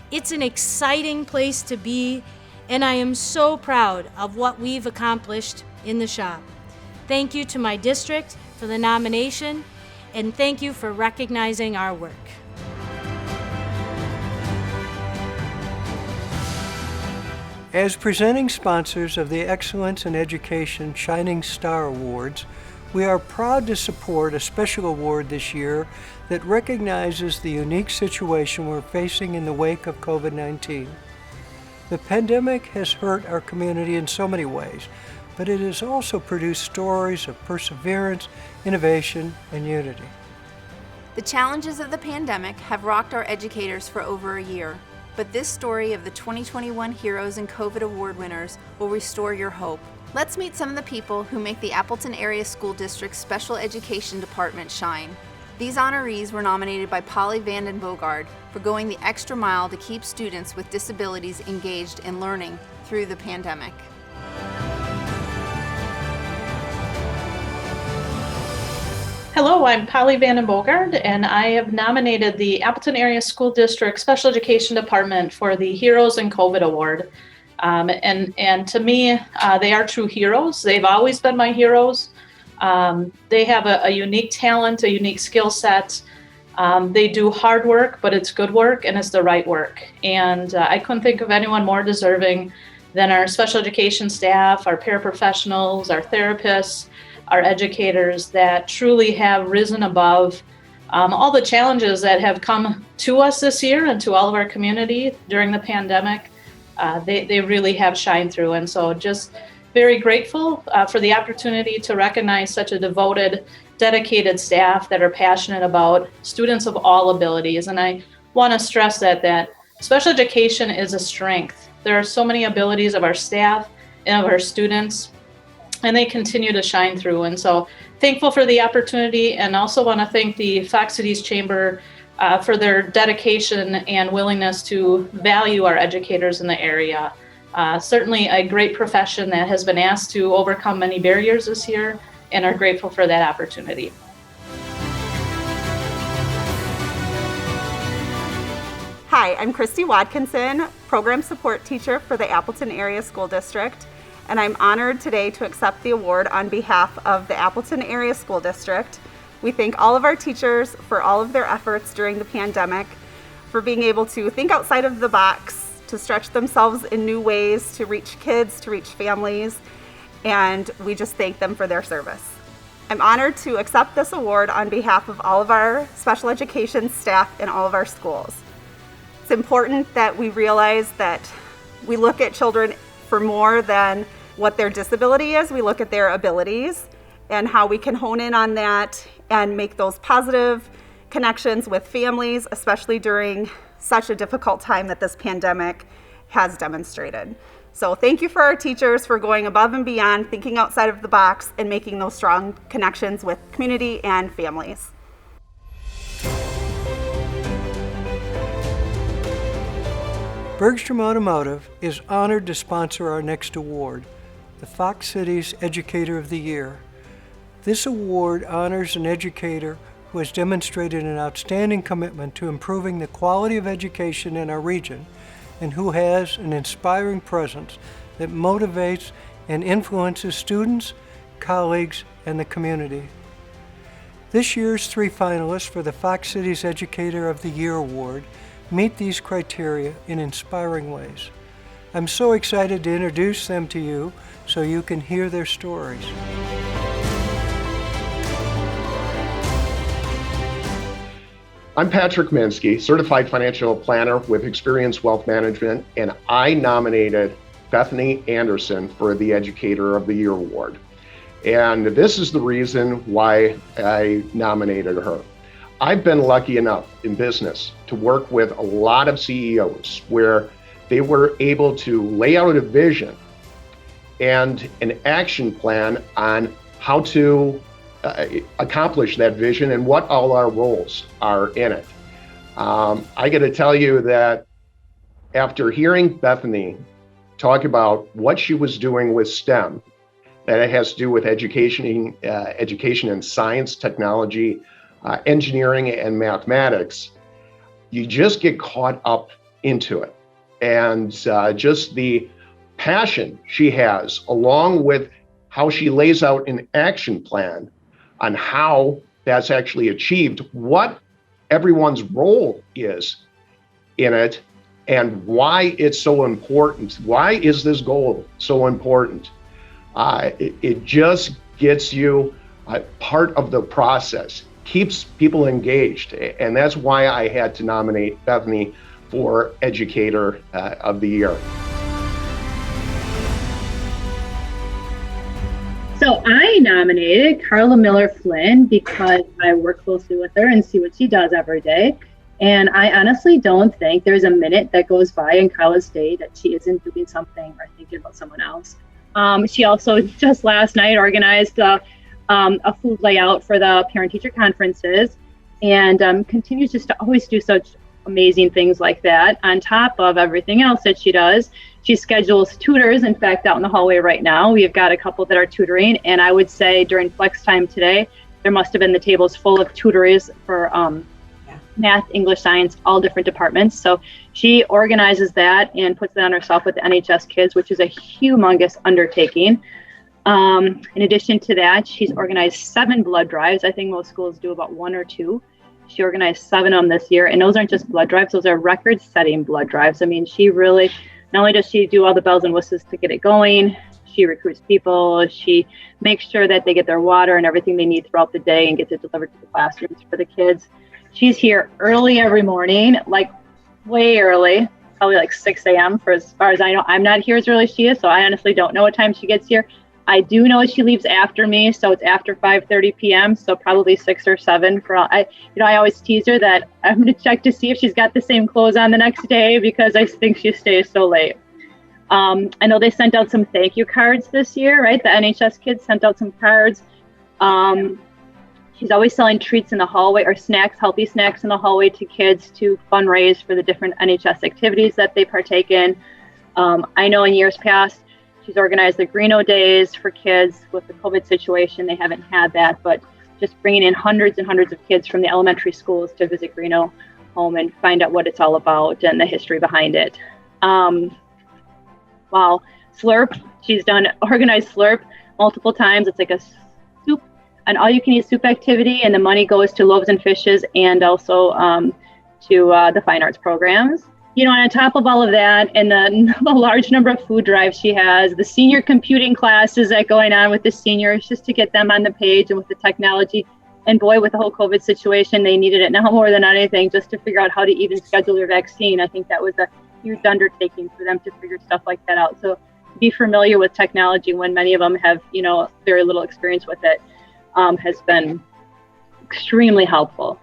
It's an exciting place to be, and I am so proud of what we've accomplished in the shop. Thank you to my district for the nomination, and thank you for recognizing our work.
As presenting sponsors of the Excellence in Education Shining Star Awards, we are proud to support a special award this year that recognizes the unique situation we're facing in the wake of COVID-19. The pandemic has hurt our community in so many ways, but it has also produced stories of perseverance, innovation, and unity.
The challenges of the pandemic have rocked our educators for over a year, but this story of the 2021 Heroes and COVID Award winners will restore your hope. Let's meet some of the people who make the Appleton Area School District's Special Education Department shine. These honorees were nominated by Polly Vanden Bogard for going the extra mile to keep students with disabilities engaged in learning through the pandemic.
Hello, I'm Polly Vanden Bogard, and I have nominated the Appleton Area School District Special Education Department for the Heroes and COVID Award. And to me, they are true heroes. They've always been my heroes. They have a unique talent, a unique skill set. They do hard work, but it's good work and it's the right work. And I couldn't think of anyone more deserving than our special education staff, our paraprofessionals, our therapists, our educators that truly have risen above all the challenges that have come to us this year and to all of our community during the pandemic. They really have shined through. And so just very grateful for the opportunity to recognize such a devoted, dedicated staff that are passionate about students of all abilities. And I want to stress that special education is a strength. There are so many abilities of our staff and of our students, and they continue to shine through. And so thankful for the opportunity, and also want to thank the Fox Cities Chamber for their dedication and willingness to value our educators in the area. Certainly a great profession that has been asked to overcome many barriers this year, and are grateful for that opportunity.
Hi, I'm Christy Watkinson, Program Support Teacher for the Appleton Area School District, and I'm honored today to accept the award on behalf of the Appleton Area School District. We thank all of our teachers for all of their efforts during the pandemic, for being able to think outside of the box, to stretch themselves in new ways, to reach kids, to reach families, and we just thank them for their service. I'm honored to accept this award on behalf of all of our special education staff in all of our schools. It's important that we realize that we look at children for more than what their disability is. We look at their abilities and how we can hone in on that and make those positive connections with families, especially during such a difficult time that this pandemic has demonstrated. So thank you for our teachers for going above and beyond, thinking outside of the box, and making those strong connections with community and families.
Bergstrom Automotive is honored to sponsor our next award, the Fox Cities Educator of the Year. This award honors an educator who has demonstrated an outstanding commitment to improving the quality of education in our region, and who has an inspiring presence that motivates and influences students, colleagues, and the community. This year's 3 finalists for the Fox Cities Educator of the Year Award meet these criteria in inspiring ways. I'm so excited to introduce them to you so you can hear their stories.
I'm Patrick Minsky, certified financial planner with Experience Wealth Management, and I nominated Bethany Anderson for the Educator of the Year Award. And this is the reason why I nominated her. I've been lucky enough in business to work with a lot of CEOs where they were able to lay out a vision and an action plan on how to accomplish that vision and what all our roles are in it. I got to tell you that after hearing Bethany talk about what she was doing with STEM, that it has to do with education in science, technology, engineering, and mathematics, you just get caught up into it. And just the passion she has, along with how she lays out an action plan on how that's actually achieved, what everyone's role is in it, and why it's so important. Why is this goal so important? It just gets you part of the process, keeps people engaged. And that's why I had to nominate Bethany for Educator of the Year.
So I nominated Carla Miller Flynn because I work closely with her and see what she does every day. And I honestly don't think there's a minute that goes by in Carla's day that she isn't doing something or thinking about someone else. She also just last night organized a food layout for the parent-teacher conferences, and continues just to always do such amazing things like that. On top of everything else that she does, she schedules tutors. In fact, out in the hallway right now, we've got a couple that are tutoring, and I would say during flex time today, there must have been the tables full of tutors for math, English, science, all different departments. So she organizes that and puts it on herself with the NHS kids, which is a humongous undertaking. In addition to that, she's organized 7 blood drives. I think most schools do about 1 or 2. She organized 7 of them this year, and those aren't just blood drives, those are record-setting blood drives. I mean, she really, not only does she do all the bells and whistles to get it going, she recruits people, she makes sure that they get their water and everything they need throughout the day and gets it delivered to the classrooms for the kids. She's here early every morning, like way early, probably like 6 a.m. for as far as I know. I'm not here as early as she is, so I honestly don't know what time she gets here. I do know she leaves after me, so it's after 5:30 p.m., so probably 6 or 7. I always tease her that I'm going to check to see if she's got the same clothes on the next day because I think she stays so late. I know they sent out some thank you cards this year, right? The NHS kids sent out some cards. She's always selling treats in the hallway or snacks, healthy snacks in the hallway to kids to fundraise for the different NHS activities that they partake in. I know in years past, she's organized the Greeno Days for kids with the COVID situation. They haven't had that, but just bringing in hundreds and hundreds of kids from the elementary schools to visit Greeno home and find out what it's all about and the history behind it. Wow, Slurp, she's done organized Slurp multiple times. It's like a soup, an all-you-can-eat soup activity, and the money goes to Loaves and Fishes and also to the fine arts programs. You know, and on top of all of that, and the large number of food drives she has, the senior computing classes that going on with the seniors, just to get them on the page and with the technology. And boy, with the whole COVID situation, they needed it now more than anything, just to figure out how to even schedule their vaccine. I think that was a huge undertaking for them to figure stuff like that out. So be familiar with technology when many of them have, very little experience with it, has been extremely helpful.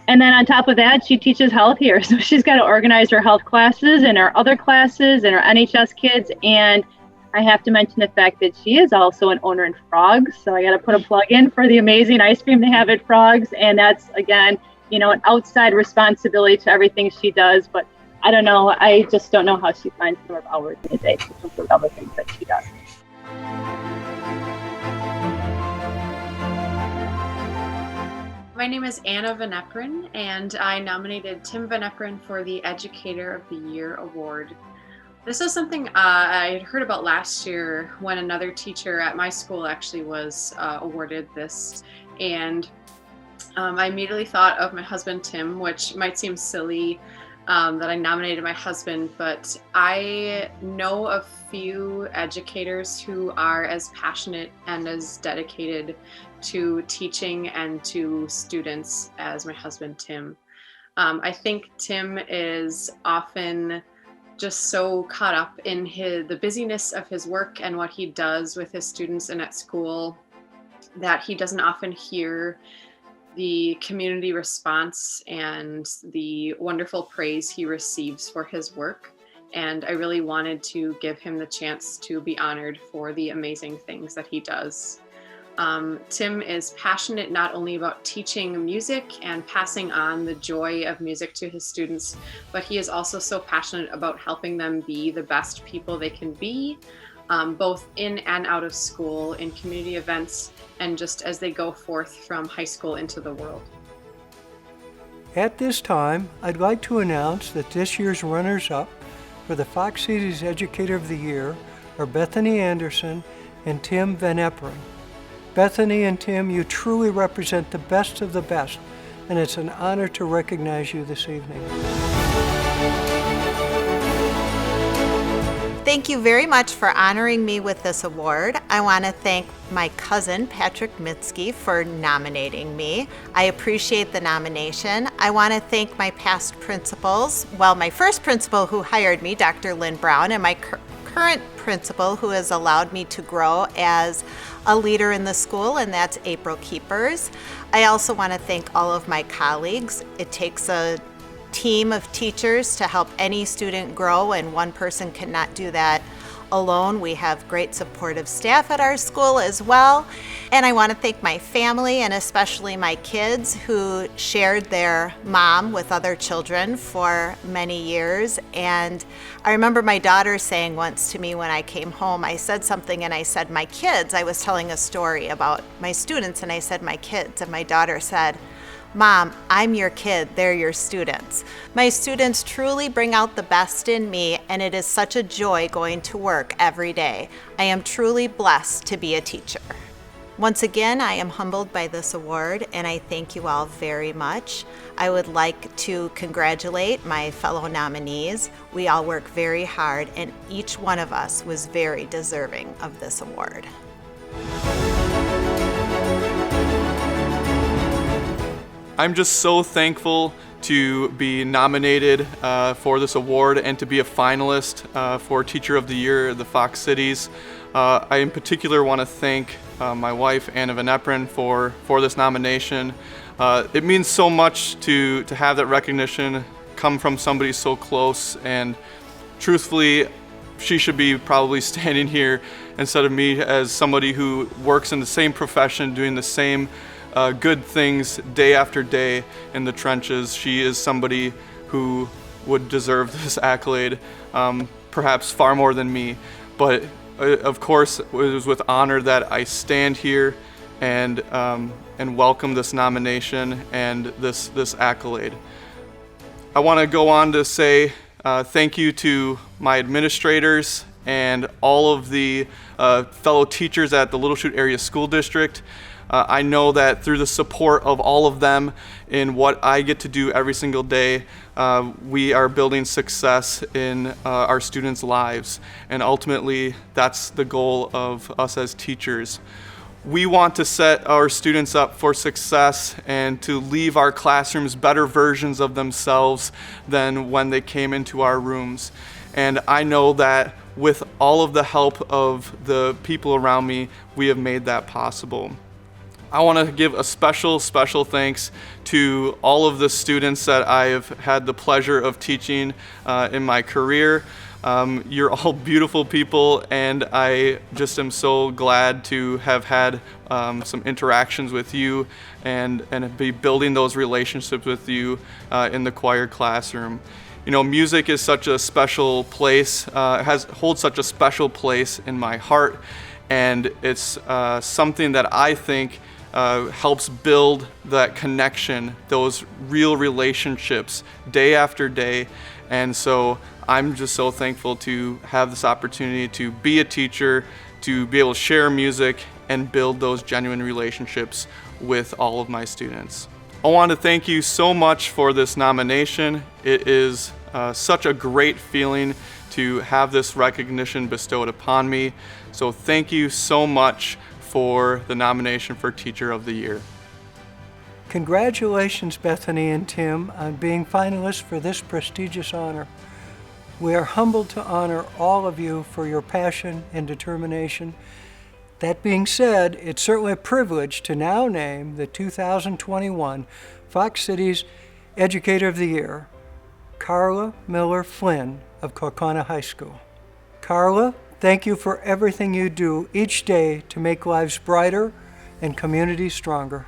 And then on top of that, she teaches health here. So she's got to organize her health classes and her other classes and her NHS kids. And I have to mention the fact that she is also an owner in Frogs. So I got to put a plug in for the amazing ice cream they have at Frogs. And that's, again, an outside responsibility to everything she does. But I don't know. I just don't know how she finds the number of hours in a day to complete all the things that she does.
My name is Anna Van Eperen, and I nominated Tim Van Eperen for the Educator of the Year Award. This is something I had heard about last year when another teacher at my school actually was awarded this. And I immediately thought of my husband, Tim, which might seem silly that I nominated my husband, but I know a few educators who are as passionate and as dedicated to teaching and to students as my husband, Tim. I think Tim is often just so caught up in the busyness of his work and what he does with his students and at school that he doesn't often hear the community response and the wonderful praise he receives for his work. And I really wanted to give him the chance to be honored for the amazing things that he does. Tim is passionate not only about teaching music and passing on the joy of music to his students, but he is also so passionate about helping them be the best people they can be, both in and out of school, in community events, and just as they go forth from high school into the world.
At this time, I'd like to announce that this year's runners-up for the Fox Cities Educator of the Year are Bethany Anderson and Tim Van Epperen. Bethany and Tim, you truly represent the best of the best, and it's an honor to recognize you this evening.
Thank you very much for honoring me with this award. I want to thank my cousin, Patrick Minsky, for nominating me. I appreciate the nomination. I want to thank my past principals. Well, my first principal who hired me, Dr. Lynn Brown, and my current principal who has allowed me to grow as a leader in the school, and that's April Keepers. I also want to thank all of my colleagues. It takes a team of teachers to help any student grow, and one person cannot do that alone. We have great supportive staff at our school as well. And I want to thank my family and especially my kids who shared their mom with other children for many years. And I remember my daughter saying once to me when I came home, I said something and I said, my kids. I was telling a story about my students and I said, my kids. And my daughter said, Mom, I'm your kid, they're your students. My students truly bring out the best in me, and it is such a joy going to work every day. I am truly blessed to be a teacher. Once again, I am humbled by this award, and I thank you all very much. I would like to congratulate my fellow nominees. We all work very hard, and each one of us was very deserving of this award.
I'm just so thankful to be nominated for this award and to be a finalist for Teacher of the Year at the Fox Cities. I in particular want to thank my wife, Anna Van Epperen, for this nomination. It means so much to have that recognition come from somebody so close, and truthfully, she should be probably standing here instead of me as somebody who works in the same profession, doing the same good things day after day in the trenches. She is somebody who would deserve this accolade, perhaps far more than me. But of course, it was with honor that I stand here and welcome this nomination and this accolade. I want to go on to say thank you to my administrators and all of the fellow teachers at the Little Chute Area School District. I know that through the support of all of them in what I get to do every single day, we are building success in our students' lives. And ultimately, that's the goal of us as teachers. We want to set our students up for success and to leave our classrooms better versions of themselves than when they came into our rooms. And I know that with all of the help of the people around me, we have made that possible. I want to give a special thanks to all of the students that I have had the pleasure of teaching in my career. You're all beautiful people, and I just am so glad to have had some interactions with you and be building those relationships with you in the choir classroom. You know, music is such a special place, holds such a special place in my heart, and it's something that I think helps build that connection, those real relationships day after day. And so I'm just so thankful to have this opportunity to be a teacher, to be able to share music and build those genuine relationships with all of my students. I want to thank you so much for this nomination. It is such a great feeling to have this recognition bestowed upon me. So thank you so much for the nomination for Teacher of the Year.
Congratulations, Bethany and Tim, on being finalists for this prestigious honor. We are humbled to honor all of you for your passion and determination. That being said, it's certainly a privilege to now name the 2021 Fox Cities Educator of the Year, Carla Miller Flynn of Kaukauna High School. Carla, thank you for everything you do each day to make lives brighter and communities stronger.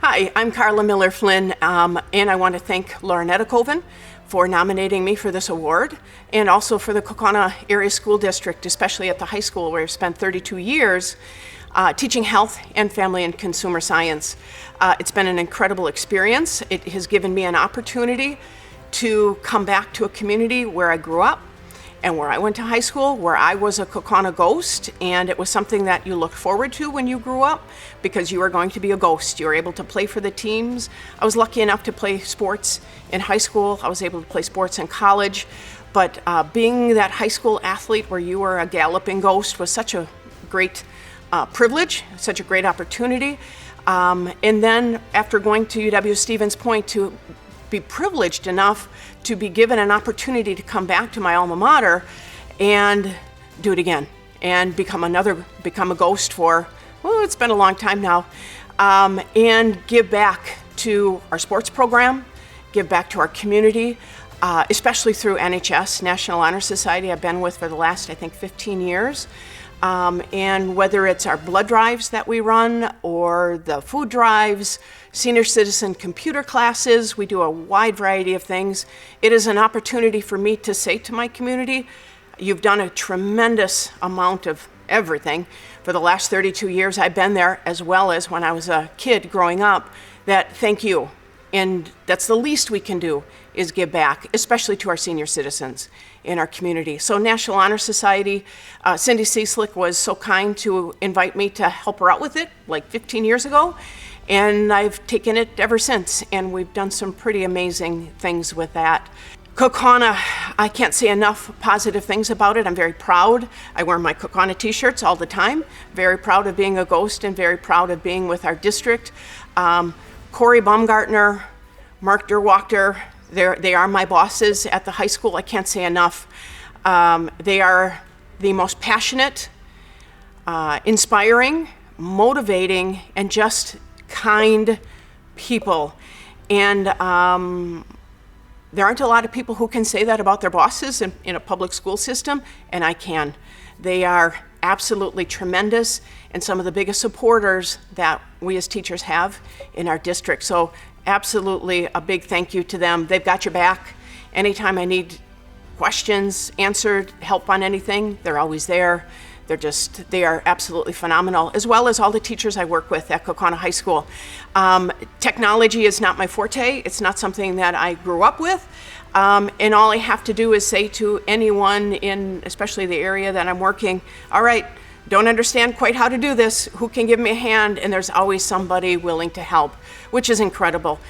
Hi, I'm Carla Miller Flynn, and I want to thank Laurinetta Colvin for nominating me for this award, and also for the Kaukauna Area School District, especially at the high school where I've spent 32 years teaching health and family and consumer science. It's been an incredible experience. It has given me an opportunity to come back to a community where I grew up and where I went to high school, where I was a Kaukauna ghost, and it was something that you looked forward to when you grew up because you were going to be a ghost. You were able to play for the teams. I was lucky enough to play sports in high school. I was able to play sports in college, but being that high school athlete where you were a galloping ghost was such a great privilege, such a great opportunity. And then after going to UW-Stevens Point, to be privileged enough to be given an opportunity to come back to my alma mater and do it again and become a ghost for, well, it's been a long time now, and give back to our sports program, give back to our community, especially through NHS, National Honor Society, I've been with for the last, I think, 15 years. And whether it's our blood drives that we run or the food drives, senior citizen computer classes, we do a wide variety of things. It is an opportunity for me to say to my community, you've done a tremendous amount of everything for the last 32 years I've been there, as well as when I was a kid growing up, that thank you. And that's the least we can do, is give back, especially to our senior citizens in our community. So National Honor Society, Cindy Cieslik was so kind to invite me to help her out with it like 15 years ago. And I've taken it ever since. And we've done some pretty amazing things with that. Kaukauna, I can't say enough positive things about it. I'm very proud. I wear my Kaukauna t-shirts all the time. Very proud of being a ghost and very proud of being with our district. Corey Baumgartner, Mark Derwachter, they are my bosses at the high school. I can't say enough. They are the most passionate, inspiring, motivating, and just kind people. And there aren't a lot of people who can say that about their bosses in a public school system, and I can. They are absolutely tremendous and some of the biggest supporters that we as teachers have in our district. So absolutely a big thank you to them. They've got your back. Anytime I need questions answered, help on anything, they're always there. They are absolutely phenomenal, as well as all the teachers I work with at Kaukauna High School. Technology is not my forte. It's not something that I grew up with. And all I have to do is say to anyone in, especially the area that I'm working, all right, don't understand quite how to do this, who can give me a hand? And there's always somebody willing to help, which is incredible.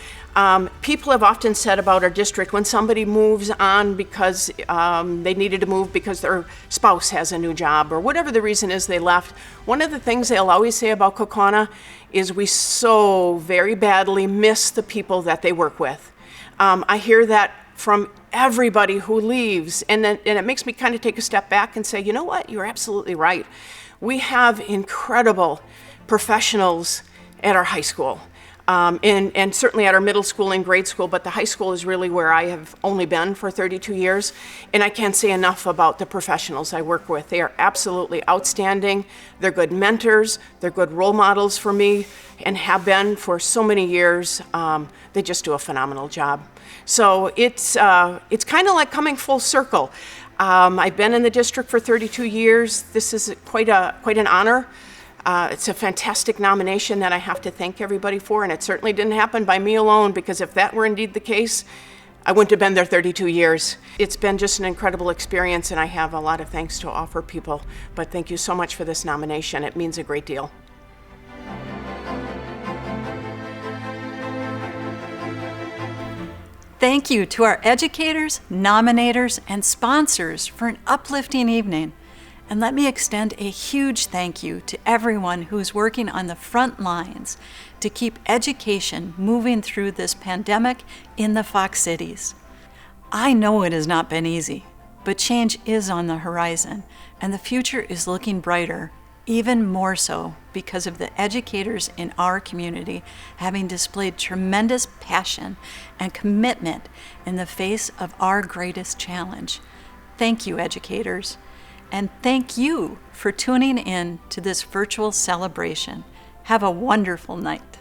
People have often said about our district, when somebody moves on because they needed to move because their spouse has a new job or whatever the reason is they left, one of the things they'll always say about Kaukauna is we so very badly miss the people that they work with. I hear that from everybody who leaves, and it makes me kind of take a step back and say, you know what, you're absolutely right. We have incredible professionals at our high school. And certainly at our middle school and grade school, but the high school is really where I have only been for 32 years. And I can't say enough about the professionals I work with. They are absolutely outstanding. They're good mentors. They're good role models for me and have been for so many years. They just do a phenomenal job. So it's kind of like coming full circle. I've been in the district for 32 years. This is quite an honor. It's a fantastic nomination that I have to thank everybody for, and it certainly didn't happen by me alone, because if that were indeed the case, I wouldn't have been there 32 years. It's been just an incredible experience, and I have a lot of thanks to offer people. But thank you so much for this nomination. It means a great deal.
Thank you to our educators, nominators, and sponsors for an uplifting evening. And let me extend a huge thank you to everyone who's working on the front lines to keep education moving through this pandemic in the Fox Cities. I know it has not been easy, but change is on the horizon, and the future is looking brighter, even more so because of the educators in our community having displayed tremendous passion and commitment in the face of our greatest challenge. Thank you, educators. And thank you for tuning in to this virtual celebration. Have a wonderful night.